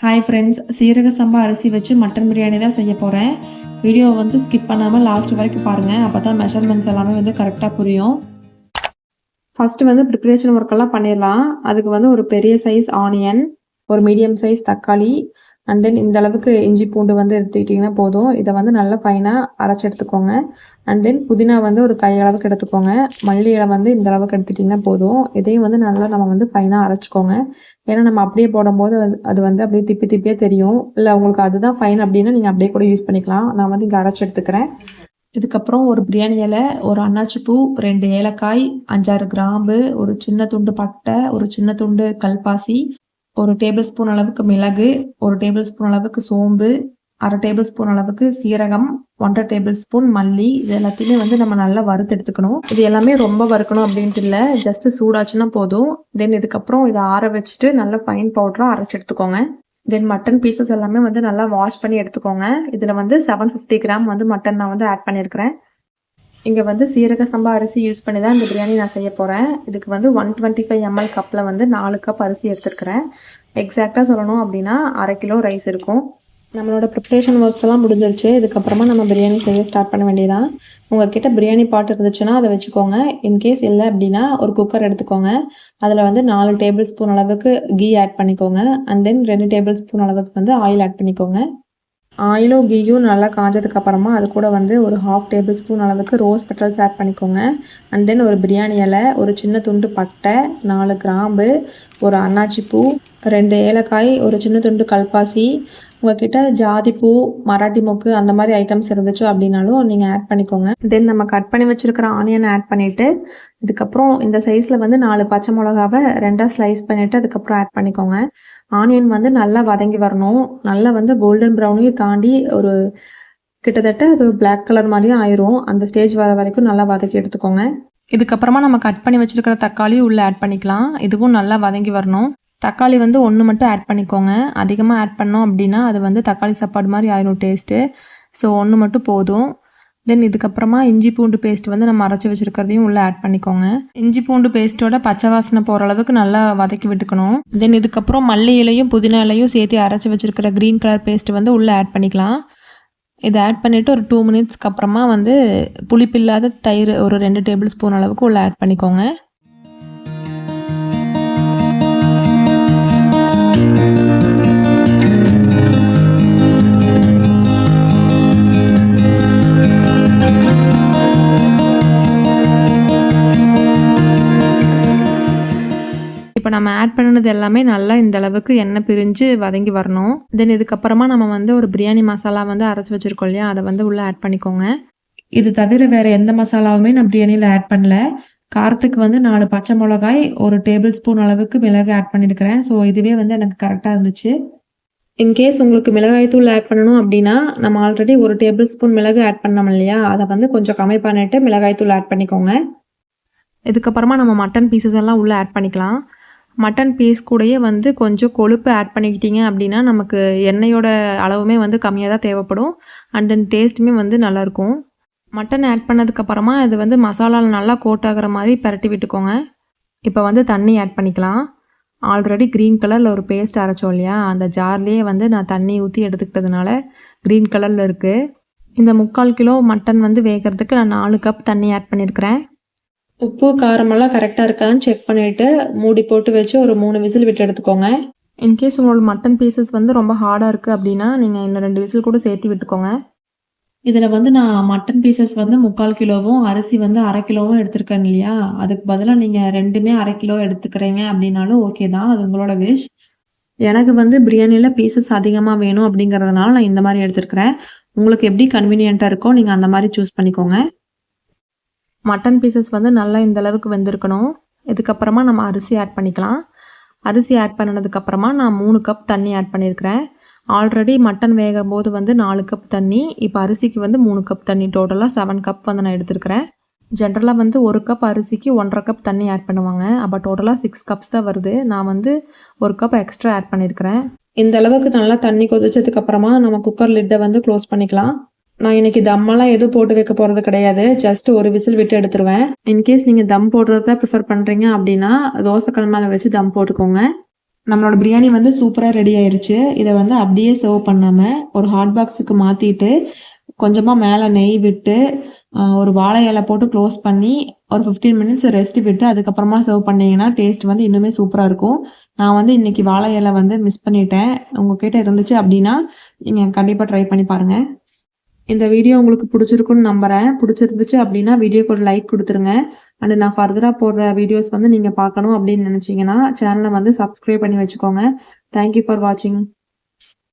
Hi friends, சீரக சம்பா அரிசி வச்சு மட்டன் பிரியாணி தான் செய்ய போகிறேன். வீடியோவை வந்து ஸ்கிப் பண்ணாமல் லாஸ்ட் வரைக்கும் பாருங்கள். அப்போ தான் மெஷர்மெண்ட்ஸ் எல்லாமே வந்து கரெக்டாக புரியும். ஃபஸ்ட்டு வந்து ப்ரிப்ரேஷன் ஒர்க்கெல்லாம் பண்ணிடலாம். அதுக்கு வந்து ஒரு பெரிய சைஸ் ஆனியன், ஒரு மீடியம் சைஸ் தக்காளி, அண்ட் தென் இந்த அளவுக்கு இஞ்சி பூண்டு வந்து எடுத்துக்கிட்டிங்கன்னா போதும். இதை வந்து நல்லா ஃபைனாக அரைச்சி எடுத்துக்கோங்க. அண்ட் தென் புதினா வந்து ஒரு கையளவுக்கு எடுத்துக்கோங்க. மல்லி இலை வந்து இந்த அளவுக்கு எடுத்துக்கிட்டிங்கன்னா போதும். இதையும் வந்து நல்லா நம்ம வந்து ஃபைனாக அரைச்சிக்கோங்க. ஏன்னா நம்ம அப்படியே போடும்போது அது வந்து அப்படியே திப்பி திப்பியே தெரியும். இல்லை உங்களுக்கு அதுதான் ஃபைன் அப்படின்னா நீங்கள் அப்படியே கூட யூஸ் பண்ணிக்கலாம். நான் வந்து இங்கே அரைச்சி எடுத்துக்கிறேன். இதுக்கப்புறம் ஒரு பிரியாணி இலை, ஒரு அன்னாச்சி பூ, 2 ஏலக்காய், 5, 6 கிராம்பு, ஒரு சின்ன துண்டு பட்டை, ஒரு சின்ன துண்டு கல்பாசி, ஒரு டேபிள் ஸ்பூன் அளவுக்கு மிளகு, ஒரு டேபிள் ஸ்பூன் அளவுக்கு சோம்பு, 1/2 டேபிள் ஸ்பூன் அளவுக்கு சீரகம், 1/2 டேபிள் ஸ்பூன் மல்லி. இது எல்லாத்தையுமே வந்து நம்ம நல்லா வறுத்து எடுத்துக்கணும். இது எல்லாமே ரொம்ப வறுக்கணும் அப்படின்ட்டு இல்லை, ஜஸ்ட் சூடாச்சுன்னா போதும். தென் இதுக்கப்புறம் இதை ஆற வச்சுட்டு நல்லா ஃபைன் பவுடராக அரைச்சி எடுத்துக்கோங்க. தென் மட்டன் பீசஸ் எல்லாமே வந்து நல்லா வாஷ் பண்ணி எடுத்துக்கோங்க. இதில் வந்து 750 கிராம் வந்து மட்டன் நான் வந்து ஆட் பண்ணியிருக்கிறேன். இங்கே வந்து சீரக சம்பா அரிசி யூஸ் பண்ணி தான் இந்த பிரியாணி நான் செய்ய போகிறேன். இதுக்கு வந்து 125 ml கப்பில் வந்து 4 கப் அரிசி எடுத்துருக்கிறேன். எக்ஸாக்டாக சொல்லணும் அப்படின்னா 1/2 கிலோ ரைஸ் இருக்கும். நம்மளோட ப்ரிப்ரேஷன் ஒர்க்ஸ் எல்லாம் முடிஞ்சிருச்சு. இதுக்கப்புறமா நம்ம பிரியாணி செய்ய ஸ்டார்ட் பண்ண வேண்டியதான். உங்கள்கிட்ட பிரியாணி பாட் இருந்துச்சுன்னா அதை வச்சுக்கோங்க. இன்கேஸ் இல்லை அப்படின்னா ஒரு குக்கர் எடுத்துக்கோங்க. அதில் வந்து 4 டேபிள் ஸ்பூன் அளவுக்கு கீ ஆட் பண்ணிக்கோங்க. அண்ட் தென் 2 டேபிள் ஸ்பூன் அளவுக்கு வந்து ஆயில் ஆட் பண்ணிக்கோங்க. ஆயிலும் கீயும் நல்லா காஞ்சதுக்கு அப்புறமா அது கூட வந்து ஒரு 1/2 டேபிள் ஸ்பூன் அளவுக்கு ரோஸ் பெட்டல்ஸ் ஆட் பண்ணிக்கோங்க. அண்ட் தென் ஒரு பிரியாணி இலை, ஒரு சின்ன துண்டு பட்டை, 4 கிராம்பு, ஒரு அன்னாச்சி பூ, 2 ஏலக்காய், ஒரு சின்ன துண்டு கல்பாசி. உங்ககிட்ட ஜாதிப்பூ, மராட்டி மொக்கு அந்த மாதிரி ஐட்டம்ஸ் இருந்துச்சு அப்படின்னாலும் நீங்கள் ஆட் பண்ணிக்கோங்க. தென் நம்ம கட் பண்ணி வச்சுருக்கிற ஆனியன் ஆட் பண்ணிவிட்டு, இதுக்கப்புறம் இந்த சைஸில் வந்து 4 பச்சை மிளகாவை 2ஆக ஸ்லைஸ் பண்ணிவிட்டு அதுக்கப்புறம் ஆட் பண்ணிக்கோங்க. ஆனியன் வந்து நல்லா வதங்கி வரணும். நல்லா வந்து கோல்டன் ப்ரௌனையும் தாண்டி ஒரு கிட்டத்தட்ட அது பிளாக் கலர் மாதிரியும் ஆயிரும். அந்த ஸ்டேஜ் வர வரைக்கும் நல்லா வதக்கி எடுத்துக்கோங்க. இதுக்கப்புறமா நம்ம கட் பண்ணி வச்சுருக்கிற தக்காளியும் உள்ளே ஆட் பண்ணிக்கலாம். இதுவும் நல்லா வதங்கி வரணும். தக்காளி வந்து 1 மட்டும் ஆட் பண்ணிக்கோங்க. அதிகமாக ஆட் பண்ணோம் அப்படின்னா அது வந்து தக்காளி சாப்பாடு மாதிரி ஆயிரும் டேஸ்ட்டு. ஸோ 1 மட்டும் போதும். தென் இதுக்கப்புறமா இஞ்சி பூண்டு பேஸ்ட் வந்து நம்ம அரைச்சி வச்சுருக்கிறதையும் உள்ளே ஆட் பண்ணிக்கோங்க. இஞ்சி பூண்டு பேஸ்ட்டோட பச்சை வாசனை போகிற அளவுக்கு நல்லா வதக்கி விட்டுக்கணும். தென் இதுக்கப்புறம் மல்லி இலையும் புதினா இலையும் சேர்த்து அரைச்சி வச்சுருக்கிற க்ரீன் கலர் பேஸ்ட் வந்து உள்ளே ஆட் பண்ணிக்கலாம். இதை ஆட் பண்ணிவிட்டு ஒரு 2 மினிட்ஸ்க்கு அப்புறமா வந்து புளிப்பில்லாத தயிர் ஒரு 2 டேபிள் ஸ்பூன் அளவுக்கு உள்ளே ஆட் பண்ணிக்கோங்க. இப்போ நம்ம ஆட் பண்ணினது எல்லாமே நல்லா இந்த அளவுக்கு எண்ணெய் பிரிஞ்சு வதங்கி வரணும். தென் இதுக்கப்புறமா நம்ம வந்து ஒரு பிரியாணி மசாலா வந்து அரைச்சி வச்சுருக்கோம் இல்லையா, அதை வந்து உள்ளே ஆட் பண்ணிக்கோங்க. இது தவிர வேறு எந்த மசாலாவுமே நான் பிரியாணியில் ஆட் பண்ணல. காரத்துக்கு வந்து 4 பச்சை மிளகாய், ஒரு டேபிள் ஸ்பூன் அளவுக்கு மிளகு ஆட் பண்ணியிருக்கிறேன். ஸோ இதுவே வந்து எனக்கு கரெக்டாக இருந்துச்சு. இன்கேஸ் உங்களுக்கு மிளகாய் தூள் ஆட் பண்ணணும் அப்படின்னா நம்ம ஆல்ரெடி ஒரு டேபிள் ஸ்பூன் மிளகு ஆட் பண்ணோம் இல்லையா, அதை வந்து கொஞ்சம் கம்மி பண்ணிவிட்டு மிளகாய் தூள் ஆட் பண்ணிக்கோங்க. இதுக்கப்புறமா நம்ம மட்டன் பீசஸ் எல்லாம் உள்ளே ஆட் பண்ணிக்கலாம். மட்டன் பீஸ் கூடயே வந்து கொஞ்சம் கொழுப்பு ஆட் பண்ணிக்கிட்டீங்க அப்படின்னா நமக்கு எண்ணெயோட அளவுமே வந்து கம்மியாக தான் தேவைப்படும். அண்ட் தென் டேஸ்ட்டுமே வந்து நல்லாயிருக்கும். மட்டன் ஆட் பண்ணதுக்கப்புறமா இது வந்து மசாலாவில் நல்லா கோட் ஆகிற மாதிரி பரட்டி விட்டுக்கோங்க. இப்போ வந்து தண்ணி ஆட் பண்ணிக்கலாம். ஆல்ரெடி க்ரீன் கலரில் ஒரு பேஸ்ட் அரைச்சோம் இல்லையா, அந்த ஜார்லேயே வந்து நான் தண்ணி ஊற்றி எடுத்துக்கிட்டதுனால க்ரீன் கலரில் இருக்குது. இந்த 3/4 கிலோ மட்டன் வந்து வேகிறதுக்கு நான் 4 கப் தண்ணி ஆட் பண்ணியிருக்கிறேன். உப்பு காரமெல்லாம் கரெக்டாக இருக்கான்னு செக் பண்ணிவிட்டு மூடி போட்டு வச்சு ஒரு 3 விசில் விட்டு எடுத்துக்கோங்க. இன்கேஸ் உங்களோட மட்டன் பீசஸ் வந்து ரொம்ப ஹார்டாக இருக்குது அப்படின்னா நீங்கள் இன்னும் 2 விசில் கூட சேர்த்து விட்டுக்கோங்க. இதில் வந்து நான் மட்டன் பீசஸ் வந்து 3/4 கிலோவும் அரிசி வந்து 1/2 கிலோவும் எடுத்துருக்கேன் இல்லையா, அதுக்கு பதிலாக நீங்கள் 2மே 1/2 கிலோ எடுத்துக்கிறீங்க அப்படின்னாலும் ஓகே தான், அது உங்களோட விஷ். எனக்கு வந்து பிரியாணியில் பீசஸ் அதிகமாக வேணும் அப்படிங்கிறதுனால நான் இந்த மாதிரி எடுத்துருக்கிறேன். உங்களுக்கு எப்படி கன்வீனியண்ட்டாக இருக்கோ நீங்கள் அந்த மாதிரி சூஸ் பண்ணிக்கோங்க. மட்டன் பீசஸ் வந்து நல்லா இந்த அளவுக்கு வெந்திருக்கணும். இதுக்கப்புறமா நம்ம அரிசி ஆட் பண்ணிக்கலாம். அரிசி ஆட் பண்ணினதுக்கப்புறமா நான் 3 கப் தண்ணி ஆட் பண்ணியிருக்கிறேன். ஆல்ரெடி மட்டன் வேகும் போது வந்து 4 கப் தண்ணி, இப்போ அரிசிக்கு வந்து 3 கப் தண்ணி, டோட்டலாக 7 கப் வந்து நான் எடுத்துருக்கிறேன். ஜென்ரலாக வந்து 1 கப் அரிசிக்கு 1.5 கப் தண்ணி ஆட் பண்ணுவாங்க. அப்போ டோட்டலாக 6 கப்ஸ் தான் வருது. நான் வந்து 1 கப் எக்ஸ்ட்ரா ஆட் பண்ணியிருக்கிறேன். இந்த அளவுக்கு நல்லா தண்ணி கொதிச்சதுக்கப்புறமா நம்ம குக்கர் லிட்டை வந்து க்ளோஸ் பண்ணிக்கலாம். நான் இன்றைக்கி தம்மெல்லாம் எதுவும் போட்டு வைக்க போகிறது கிடையாது. ஜஸ்ட் ஒரு விசில் விட்டு எடுத்துருவேன். இன்கேஸ் நீங்கள் தம் போடுறது தான் ப்ரிஃபர் பண்ணுறீங்க அப்படின்னா தோசைக்கல் மேலே வச்சு தம் போட்டுக்கோங்க. நம்மளோட பிரியாணி வந்து சூப்பராக ரெடி ஆயிருச்சு. இதை வந்து அப்படியே சர்வ் பண்ணாமல் ஒரு ஹாட் பாக்ஸுக்கு மாற்றிட்டு கொஞ்சமாக மேலே நெய் விட்டு ஒரு வாழை இலை போட்டு க்ளோஸ் பண்ணி ஒரு 15 மினிட்ஸ் ரெஸ்ட் விட்டு அதுக்கப்புறமா சர்வ் பண்ணிங்கன்னா டேஸ்ட் வந்து இன்னுமே சூப்பராக இருக்கும். நான் வந்து இன்றைக்கி வாழை இலை வந்து மிஸ் பண்ணிட்டேன். உங்ககிட்ட இருந்துச்சு அப்படின்னா நீங்கள் கண்டிப்பாக ட்ரை பண்ணி பாருங்கள். இந்த வீடியோ உங்களுக்கு பிடிச்சிருக்குன்னு நம்புகிறேன். பிடிச்சிருந்துச்சு அப்படின்னா வீடியோக்கு ஒரு லைக் கொடுத்துருங்க. அண்ட் நான் ஃபர்தராக போடுற வீடியோஸ் வந்து நீங்கள் பார்க்கணும் அப்படின்னு நினச்சிங்கன்னா சேனலை வந்து சப்ஸ்கிரைப் பண்ணி வச்சுக்கோங்க. தேங்க்யூ ஃபார் வாட்சிங்.